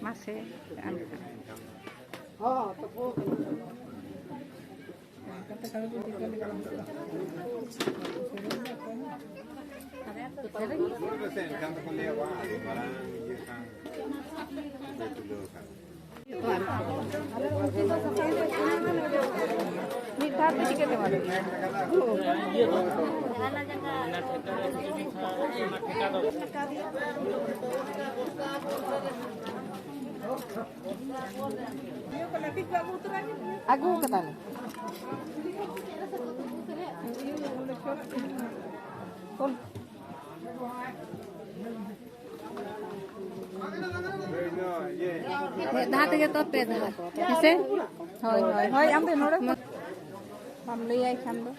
Masih Minta sedikit ya, Mas. Aku ketan. Dah tege top pe dah. Ise? Hoi hoi hoi am de nore. Ham le ai kham do.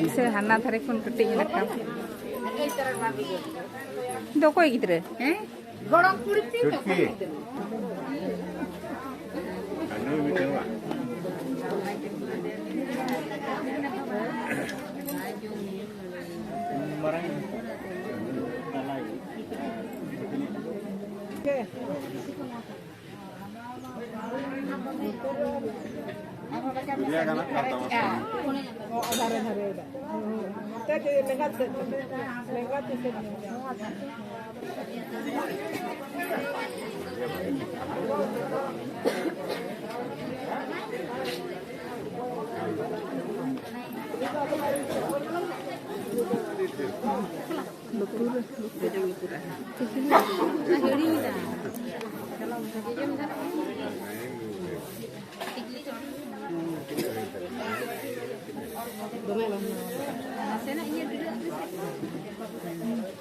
Bisa Hana tarik pun petik lekam. Doko gitu deh. Gorong kulit sih. Anu bikin apa? Marang. Dia kan kata oh ada ada. Tadi lewat itu.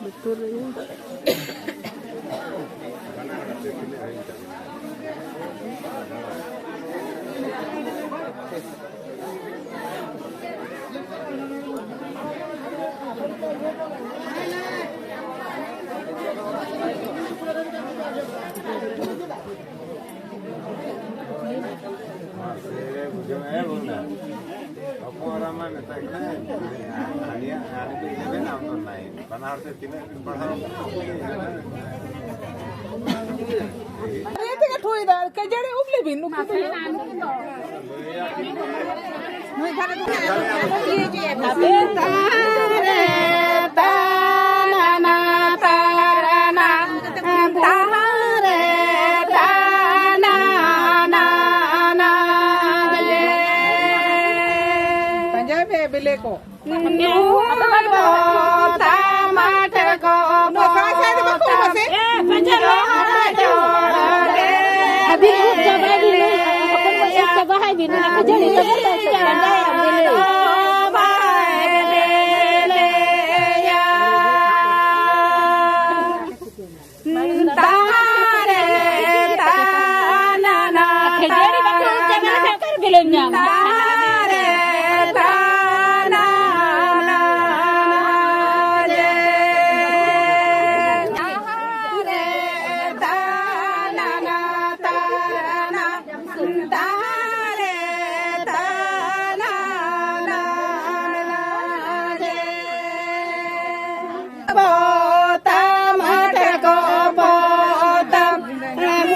Betul ini. Ko. Jadi gelenya. Potam therko potam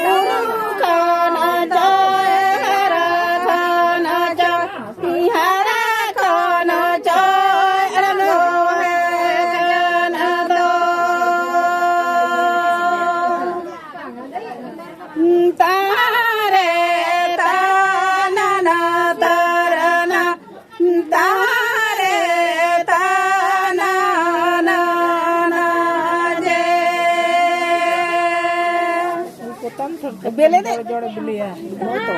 guru kana joy hara kana joy hara kana joy arano kana do tare tanana tarana tare tanana बेले दे जोड़े बुलिया बहुत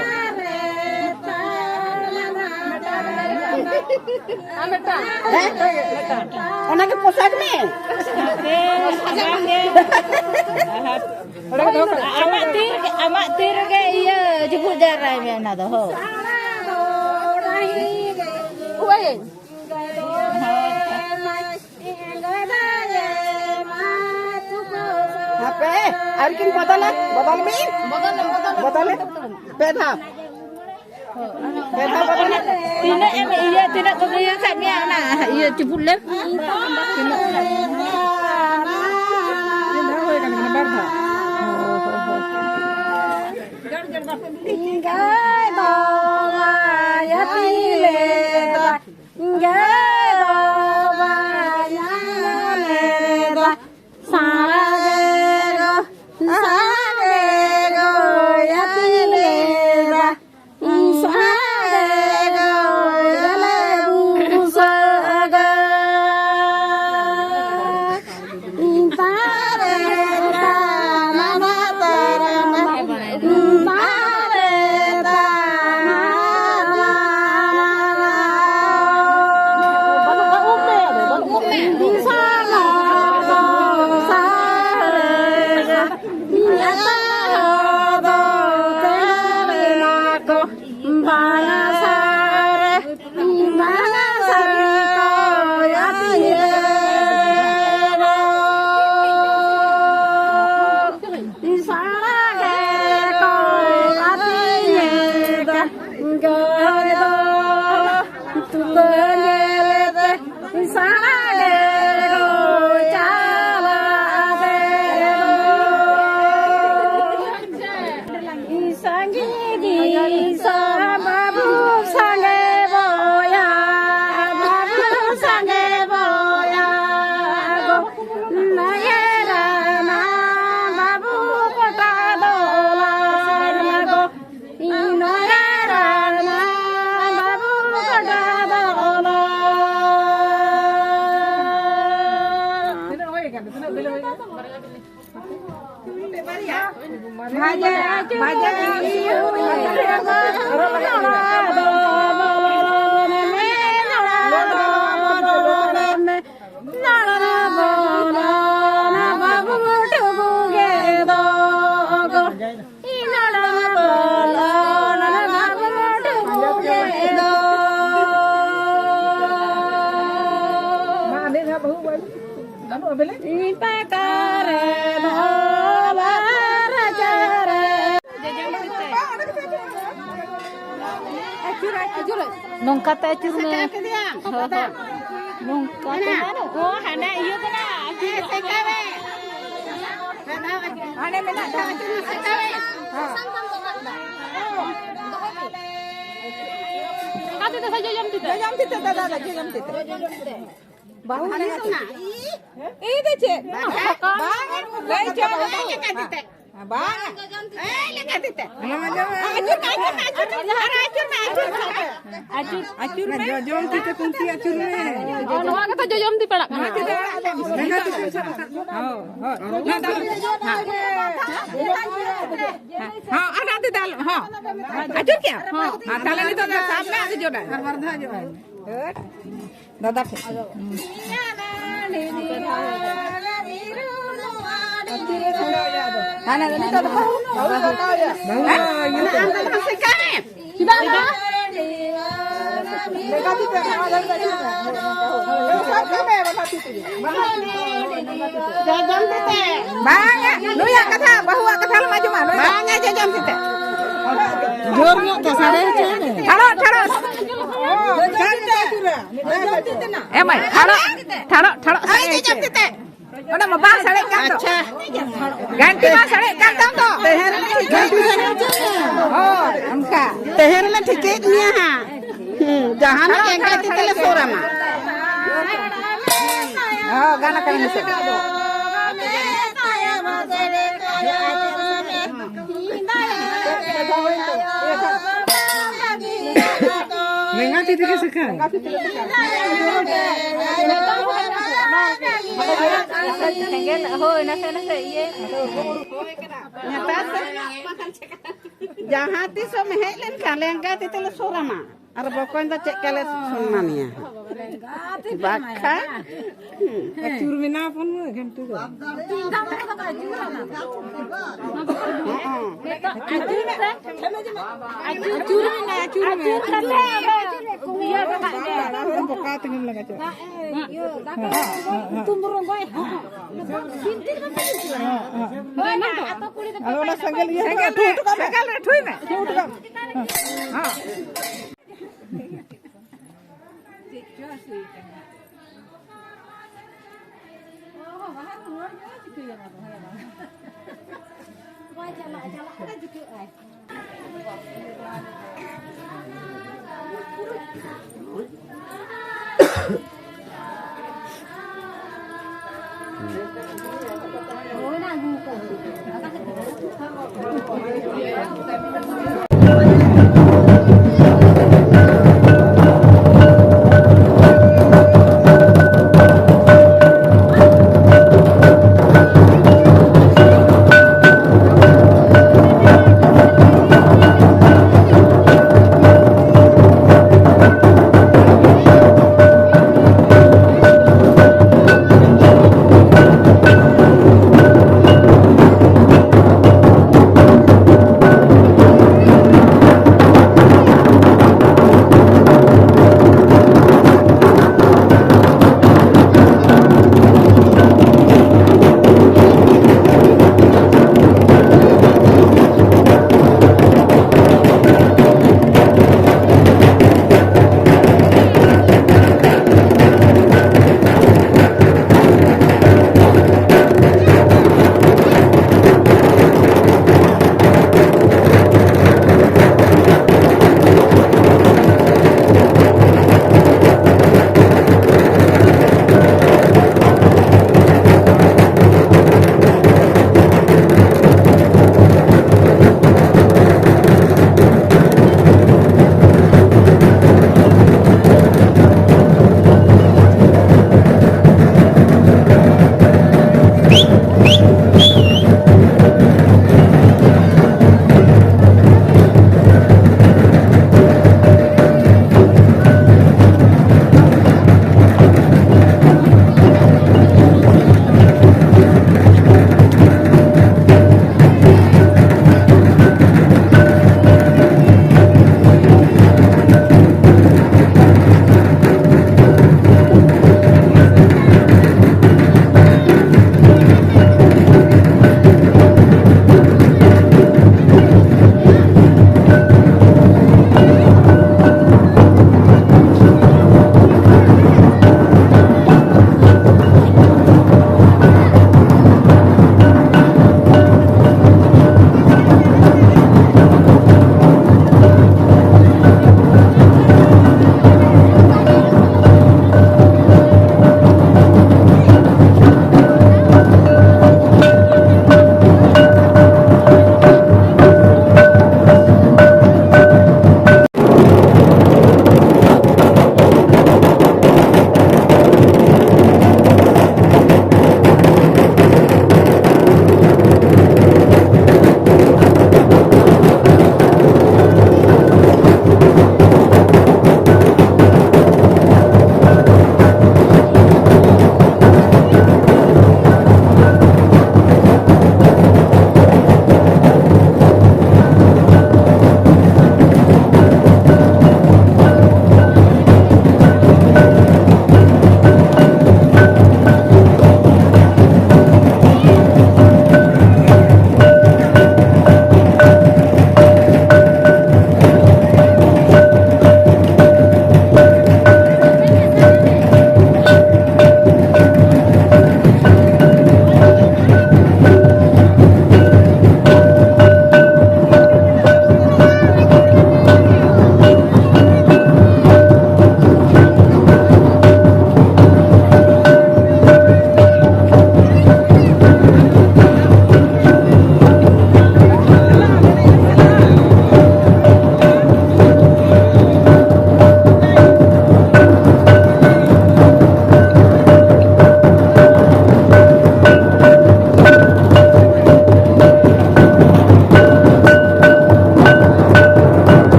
ओना के पोशाक में amak tir ke iya jebut jarai me na do ho. apa arikin botol min botol pedha botol Tina em iya tidak kemudian kami na iya jebut lem. Gai do ma ya pile da gai do ma ya le da sa go ya pile da sa go ya le bu sa ga ta re ta na na ta ra na Nongkat acur ne. Nongkat mana? Oh, hana iya kana. sekawe ane mena ta acur sekawe Kata tu saja jam tita. jam tita dadah jam tita bahu ane na Ini cek. bangun lai coba kan tita bang lekat tita acur me jom tita kunti acur me Oh, kata jam tita pala. हाँ आना दे डाल हाँ Azzur क्या हाँ ताले नहीं तो सामने आते जो डाल वर्धा जो है दादा थे हाँ ना नहीं तो बहु बहु ये ना अंदर से क्या है Bangnya, lu yang kata bahwa kata lu maju mana? Bangnya jam kita. Jornya kasar aja. Taruh. Emang, taruh. Ayo jam kita. Udah mau bahas salik kan tuh. Ganti bahas salik kan tuh. Ganti aja. Oh, angka. Tehernya tiketnya ha. Jangan yang ganti telesuram. Oh, gana kan ini. Mengati tiga sekarang. Jahati so mehelen kalian ganti telesuram. Ar pokoknya cek kalian sunamnya. Bakal. Curmina pun ganti.